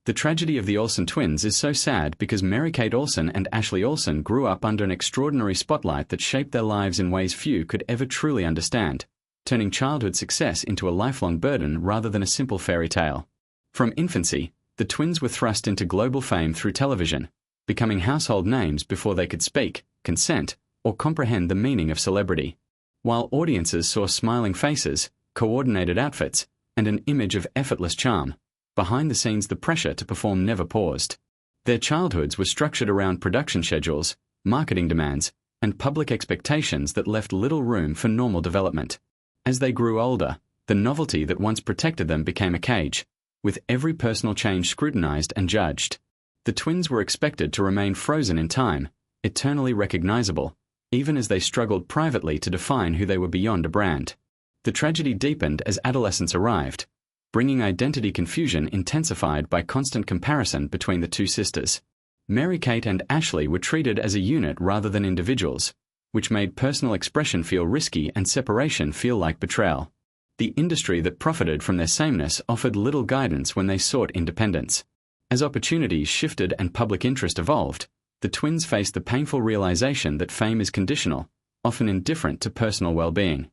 The tragedy of the Olsen twins is so sad because Mary-Kate Olsen and Ashley Olsen grew up under an extraordinary spotlight that shaped their lives in ways few could ever truly understand, turning childhood success into a lifelong burden rather than a simple fairy tale. From infancy, the twins were thrust into global fame through television, becoming household names before they could speak, consent, or comprehend the meaning of celebrity. While audiences saw smiling faces, coordinated outfits, and an image of effortless charm, behind the scenes the pressure to perform never paused. Their childhoods were structured around production schedules, marketing demands, and public expectations that left little room for normal development. As they grew older, the novelty that once protected them became a cage, with every personal change scrutinized and judged. The twins were expected to remain frozen in time, eternally recognizable, even as they struggled privately to define who they were beyond a brand. The tragedy deepened as adolescence arrived, bringing identity confusion intensified by constant comparison between the two sisters. Mary-Kate and Ashley were treated as a unit rather than individuals, which made personal expression feel risky and separation feel like betrayal. The industry that profited from their sameness offered little guidance when they sought independence. As opportunities shifted and public interest evolved, the twins faced the painful realization that fame is conditional, often indifferent to personal well-being.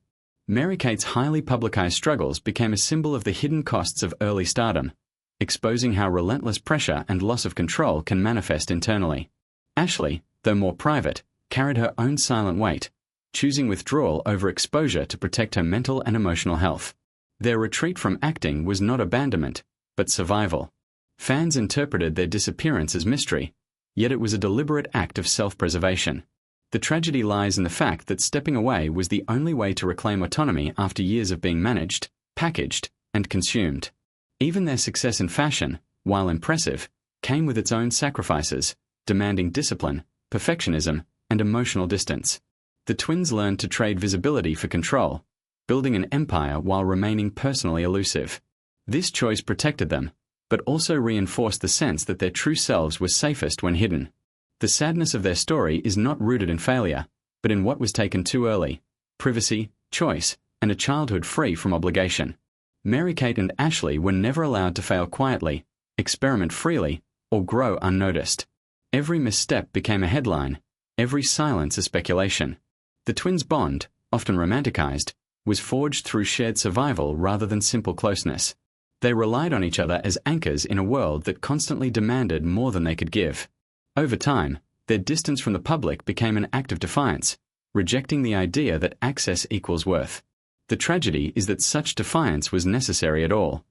Mary-Kate's highly publicized struggles became a symbol of the hidden costs of early stardom, exposing how relentless pressure and loss of control can manifest internally. Ashley, though more private, carried her own silent weight, choosing withdrawal over exposure to protect her mental and emotional health. Their retreat from acting was not abandonment, but survival. Fans interpreted their disappearance as mystery, yet it was a deliberate act of self-preservation. The tragedy lies in the fact that stepping away was the only way to reclaim autonomy after years of being managed, packaged, and consumed. Even their success in fashion, while impressive, came with its own sacrifices, demanding discipline, perfectionism, and emotional distance. The twins learned to trade visibility for control, building an empire while remaining personally elusive. This choice protected them, but also reinforced the sense that their true selves were safest when hidden. The sadness of their story is not rooted in failure, but in what was taken too early: privacy, choice, and a childhood free from obligation. Mary-Kate and Ashley were never allowed to fail quietly, experiment freely, or grow unnoticed. Every misstep became a headline, every silence a speculation. The twins' bond, often romanticized, was forged through shared survival rather than simple closeness. They relied on each other as anchors in a world that constantly demanded more than they could give. Over time, their distance from the public became an act of defiance, rejecting the idea that access equals worth. The tragedy is that such defiance was necessary at all.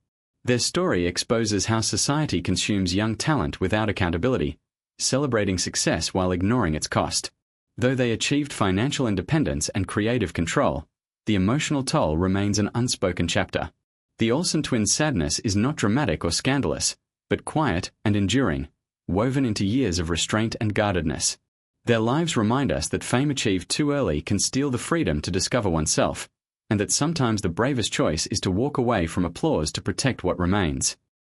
Their story exposes how society consumes young talent without accountability, celebrating success while ignoring its cost. Though they achieved financial independence and creative control, the emotional toll remains an unspoken chapter. The Olsen twins' sadness is not dramatic or scandalous, but quiet and enduring, woven into years of restraint and guardedness. Their lives remind us that fame achieved too early can steal the freedom to discover oneself, and that sometimes the bravest choice is to walk away from applause to protect what remains.